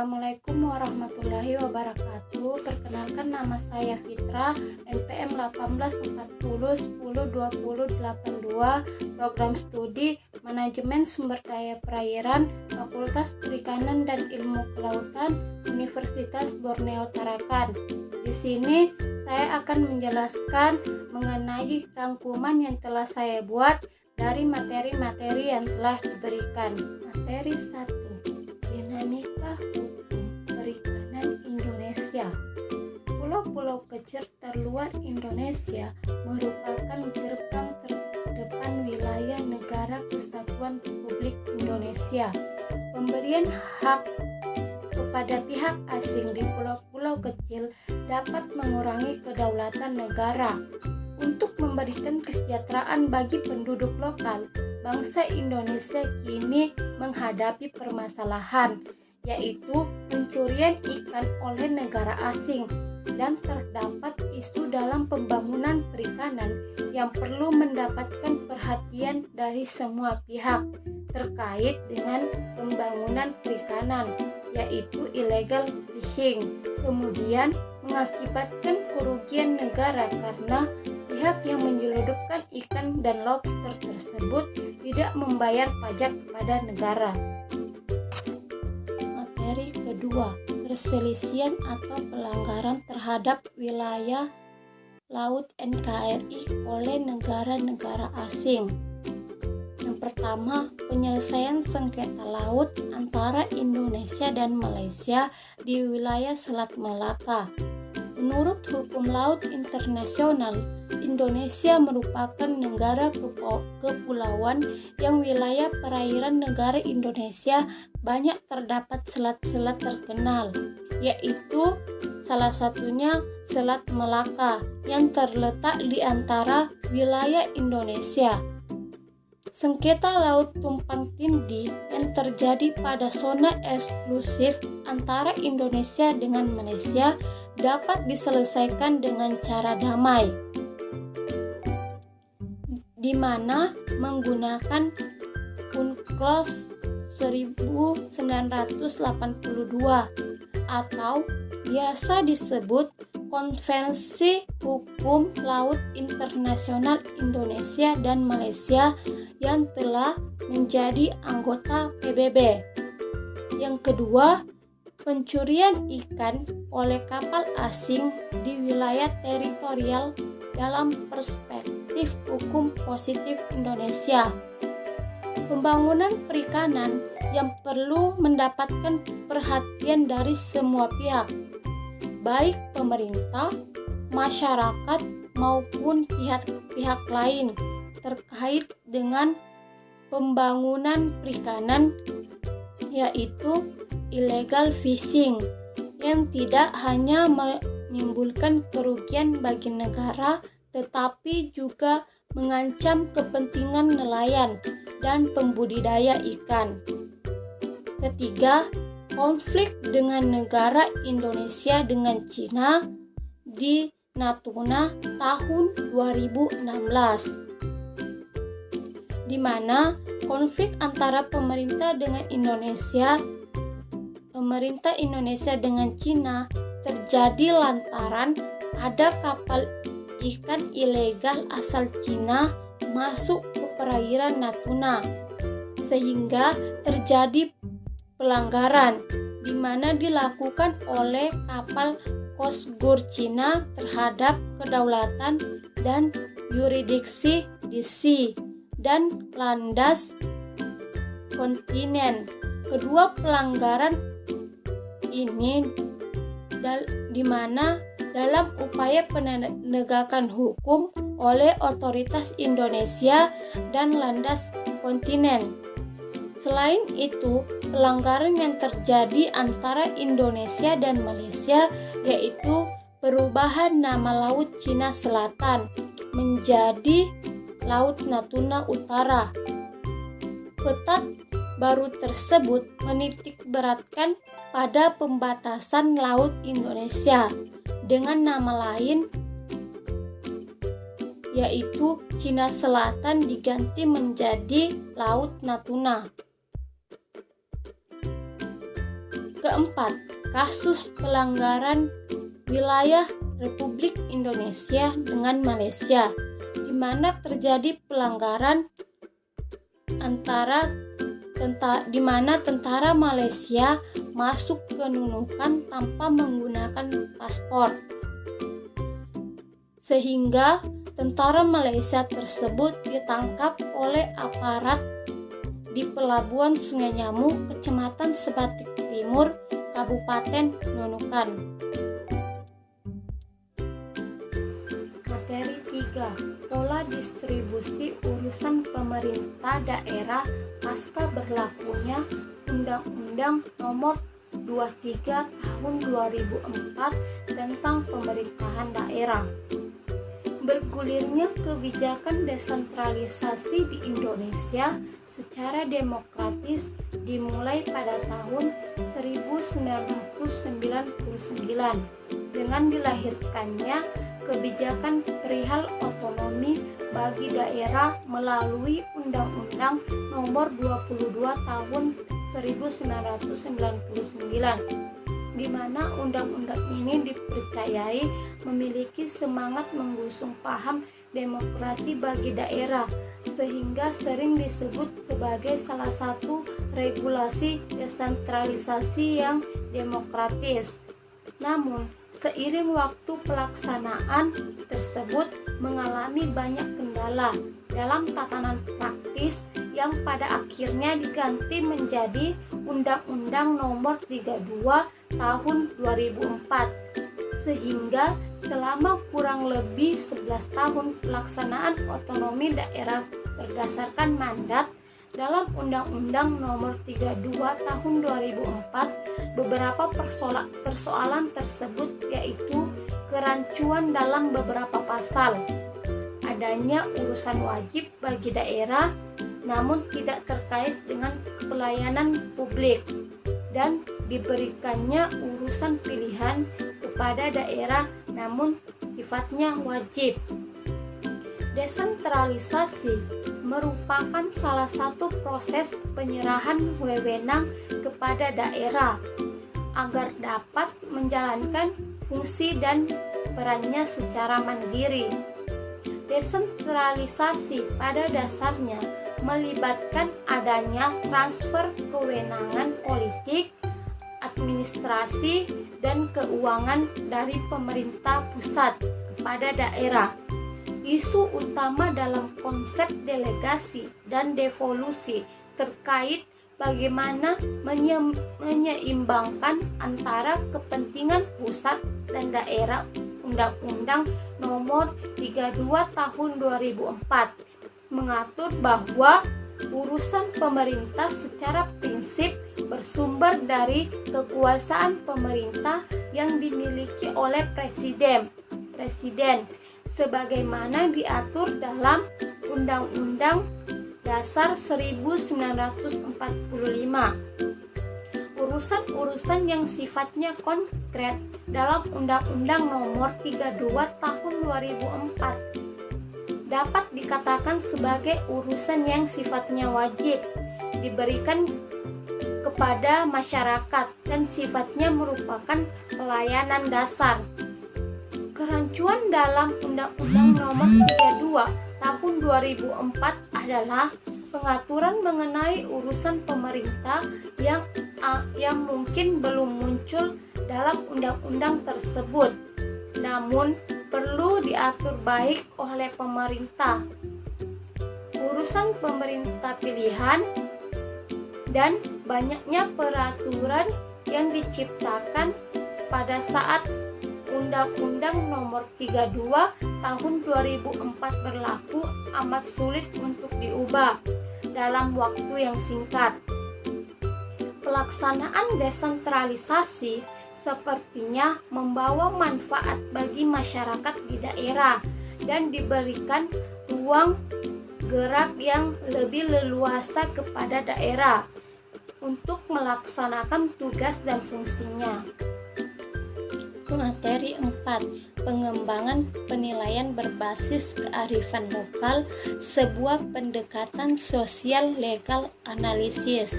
Assalamualaikum warahmatullahi wabarakatuh. Perkenalkan, nama saya Fitra, NPM 1840102082, program studi Manajemen Sumber Daya Perairan, Fakultas Perikanan dan Ilmu Kelautan, Universitas Borneo Tarakan. Di sini saya akan menjelaskan mengenai rangkuman yang telah saya buat dari materi-materi yang telah diberikan. Materi 1. Dinamika hukum perikanan Indonesia. Pulau-pulau kecil terluar Indonesia merupakan gerbang terdepan wilayah Negara Kesatuan Republik Indonesia. Pemberian hak kepada pihak asing di pulau-pulau kecil dapat mengurangi kedaulatan negara. Untuk memberikan kesejahteraan bagi penduduk lokal, bangsa Indonesia kini menghadapi permasalahan, yaitu pencurian ikan oleh negara asing, dan terdapat isu dalam pembangunan perikanan yang perlu mendapatkan perhatian dari semua pihak terkait dengan pembangunan perikanan, yaitu illegal fishing, kemudian mengakibatkan kerugian negara karena pihak yang menyelundupkan ikan dan lobster tersebut tidak membayar pajak kepada negara. Materi kedua, perselisihan atau pelanggaran terhadap wilayah laut NKRI oleh negara-negara asing. Yang pertama, penyelesaian sengketa laut antara Indonesia dan Malaysia di wilayah Selat Melaka. Menurut hukum laut internasional, Indonesia merupakan negara kepulauan yang wilayah perairan negara Indonesia banyak terdapat selat-selat terkenal, yaitu salah satunya Selat Melaka yang terletak di antara wilayah Indonesia. Sengketa laut tumpang tindih yang terjadi pada zona eksklusif antara Indonesia dengan Malaysia dapat diselesaikan dengan cara damai, di mana menggunakan UNCLOS 1982 atau biasa disebut Konvensi Hukum Laut Internasional Indonesia dan Malaysia yang telah menjadi anggota PBB. Yang kedua, pencurian ikan oleh kapal asing di wilayah teritorial dalam perspektif hukum positif Indonesia. Pembangunan perikanan yang perlu mendapatkan perhatian dari semua pihak, baik pemerintah, masyarakat, maupun pihak-pihak lain terkait dengan pembangunan perikanan, yaitu illegal fishing, yang tidak hanya menimbulkan kerugian bagi negara, tetapi juga mengancam kepentingan nelayan dan pembudidaya ikan. Ketiga, konflik dengan negara Indonesia dengan Cina di Natuna tahun 2016, di mana konflik antara pemerintah Indonesia dengan Cina terjadi lantaran ada kapal ikan ilegal asal Cina masuk ke perairan Natuna, sehingga terjadi pelanggaran di mana dilakukan oleh kapal Coast Guard Cina terhadap kedaulatan dan yurisdiksi di sea dan landas kontinen. Kedua pelanggaran ini di mana dalam upaya penegakan hukum oleh otoritas Indonesia dan landas kontinen. Selain itu, pelanggaran yang terjadi antara Indonesia dan Malaysia, yaitu perubahan nama Laut Cina Selatan menjadi Laut Natuna Utara. Peta baru tersebut menitikberatkan pada pembatasan laut Indonesia dengan nama lain, yaitu Cina Selatan diganti menjadi Laut Natuna. Keempat, kasus pelanggaran wilayah Republik Indonesia dengan Malaysia, di mana terjadi pelanggaran di mana tentara Malaysia masuk ke Nunukan tanpa menggunakan paspor, sehingga tentara Malaysia tersebut ditangkap oleh aparat di Pelabuhan Sungai Nyamuk, Kecamatan Sebatik Timur, Kabupaten Nunukan. Materi 3. Pola distribusi urusan pemerintah daerah pasca berlakunya Undang-Undang Nomor 23 Tahun 2004 tentang Pemerintahan Daerah. Bergulirnya kebijakan desentralisasi di Indonesia secara demokratis dimulai pada tahun 1999 dengan dilahirkannya kebijakan perihal otonomi bagi daerah melalui Undang-Undang Nomor 22 Tahun 1999, di mana undang-undang ini dipercayai memiliki semangat menggusung paham demokrasi bagi daerah, sehingga sering disebut sebagai salah satu regulasi desentralisasi yang demokratis. Namun, seiring waktu pelaksanaan tersebut mengalami banyak kendala dalam tatanan praktis yang pada akhirnya diganti menjadi Undang-Undang Nomor 32 Tahun 2004, sehingga selama kurang lebih 11 tahun pelaksanaan otonomi daerah berdasarkan mandat dalam Undang-Undang Nomor 32 Tahun 2004, beberapa persoalan tersebut yaitu kerancuan dalam beberapa pasal, adanya urusan wajib bagi daerah namun tidak terkait dengan pelayanan publik, dan diberikannya urusan pilihan kepada daerah namun sifatnya wajib. Desentralisasi merupakan salah satu proses penyerahan wewenang kepada daerah agar dapat menjalankan fungsi dan perannya secara mandiri. Desentralisasi pada dasarnya melibatkan adanya transfer kewenangan politik, administrasi, dan keuangan dari pemerintah pusat kepada daerah. Isu utama dalam konsep delegasi dan devolusi terkait bagaimana menyeimbangkan antara kepentingan pusat dan daerah. Undang-Undang Nomor 32 Tahun 2004 mengatur bahwa urusan pemerintah secara prinsip bersumber dari kekuasaan pemerintah yang dimiliki oleh presiden sebagaimana diatur dalam Undang-Undang Dasar 1945. Urusan-urusan yang sifatnya konkret dalam Undang-Undang Nomor 32 Tahun 2004 dapat dikatakan sebagai urusan yang sifatnya wajib diberikan kepada masyarakat dan sifatnya merupakan pelayanan dasar. Kerancuan dalam Undang-Undang Nomor 32 Tahun 2004 adalah pengaturan mengenai urusan pemerintah yang mungkin belum muncul dalam undang-undang tersebut, namun perlu diatur baik oleh pemerintah. Urusan pemerintah pilihan dan banyaknya peraturan yang diciptakan pada saat Undang-Undang Nomor 32 Tahun 2004 berlaku amat sulit untuk diubah dalam waktu yang singkat. Pelaksanaan desentralisasi sepertinya membawa manfaat bagi masyarakat di daerah dan diberikan ruang gerak yang lebih leluasa kepada daerah untuk melaksanakan tugas dan fungsinya. Materi 4. Pengembangan penilaian berbasis kearifan lokal, sebuah pendekatan sosial legal analisis.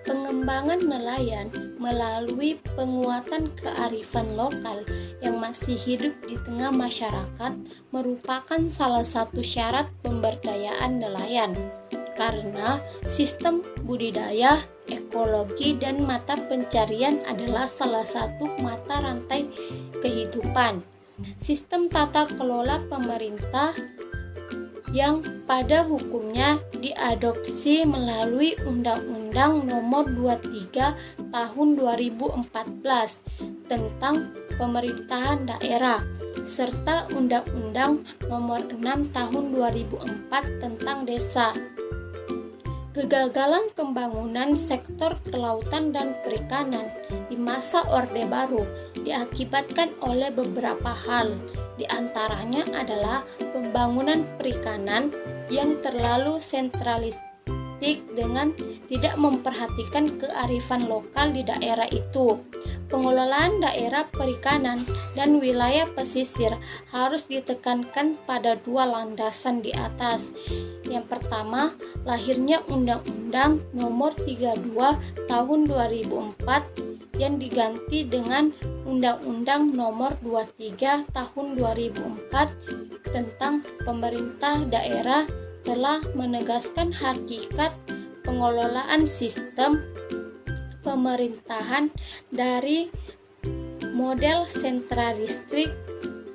Pengembangan Pengembangan nelayan melalui penguatan kearifan lokal yang masih hidup di tengah masyarakat merupakan salah satu syarat pemberdayaan nelayan. Karena sistem budidaya, ekologi, dan mata pencarian adalah salah satu mata rantai kehidupan. Sistem tata kelola pemerintah yang pada hukumnya diadopsi melalui Undang-Undang Nomor 23 Tahun 2014 tentang Pemerintahan Daerah serta Undang-Undang Nomor 6 Tahun 2004 tentang Desa. Kegagalan pembangunan sektor kelautan dan perikanan di masa Orde Baru diakibatkan oleh beberapa hal. Di antaranya adalah pembangunan perikanan yang terlalu sentralistik dengan tidak memperhatikan kearifan lokal di daerah itu. Pengelolaan daerah perikanan dan wilayah pesisir harus ditekankan pada dua landasan di atas. Yang pertama, lahirnya Undang-Undang Nomor 32 Tahun 2004 yang diganti dengan Undang-Undang Nomor 23 Tahun 2004 tentang pemerintah daerah telah menegaskan hakikat pengelolaan sistem pemerintahan dari model sentralistik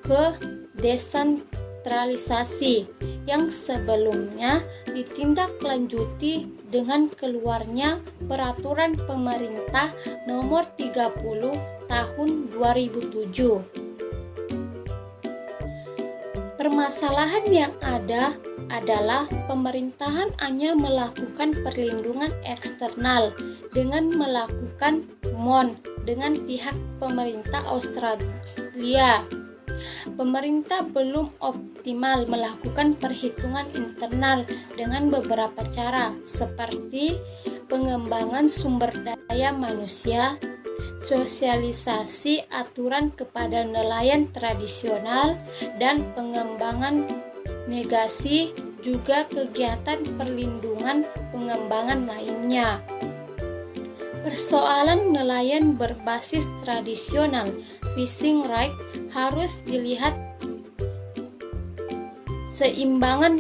ke desentralisasi yang sebelumnya ditindaklanjuti dengan keluarnya Peraturan Pemerintah Nomor 30 Tahun 2007. Permasalahan yang ada adalah pemerintahan hanya melakukan perlindungan eksternal dengan melakukan MON dengan pihak pemerintah Australia. Pemerintah belum optimal melakukan perhitungan internal dengan beberapa cara seperti pengembangan sumber daya manusia, sosialisasi aturan kepada nelayan tradisional, dan pengembangan negasi, juga kegiatan perlindungan pengembangan lainnya. Persoalan nelayan berbasis tradisional, fishing right, harus dilihat seimbangan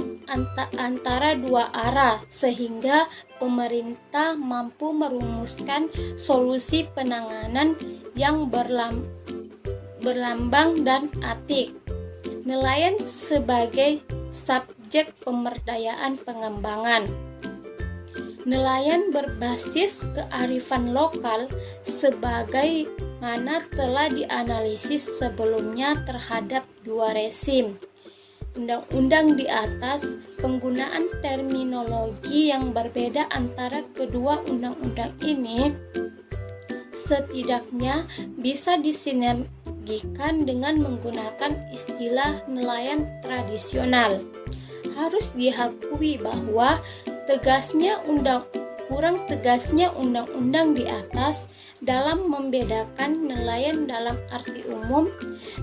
antara dua arah sehingga pemerintah mampu merumuskan solusi penanganan yang berlambang dan atik. Nelayan sebagai subjek pemberdayaan pengembangan. Nelayan berbasis kearifan lokal sebagaimana telah dianalisis sebelumnya terhadap dua rezim undang-undang di atas. Penggunaan terminologi yang berbeda antara kedua undang-undang ini setidaknya bisa disinergikan dengan menggunakan istilah nelayan tradisional. Harus diakui bahwa kurang tegasnya undang-undang di atas dalam membedakan nelayan dalam arti umum,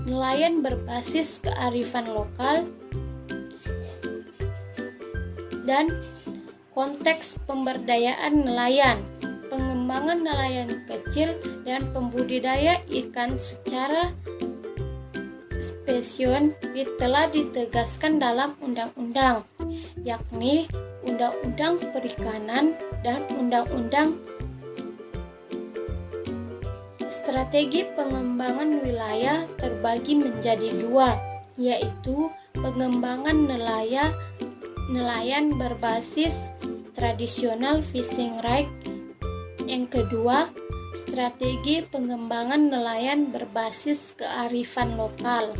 nelayan berbasis kearifan lokal, dan konteks pemberdayaan nelayan, pengembangan nelayan kecil, dan pembudidaya ikan secara spesifik telah ditegaskan dalam undang-undang, yakni Undang-Undang Perikanan dan Undang-Undang Strategi Pengembangan Wilayah terbagi menjadi dua, yaitu pengembangan nelayan berbasis tradisional fishing right. Yang kedua, strategi pengembangan nelayan berbasis kearifan lokal.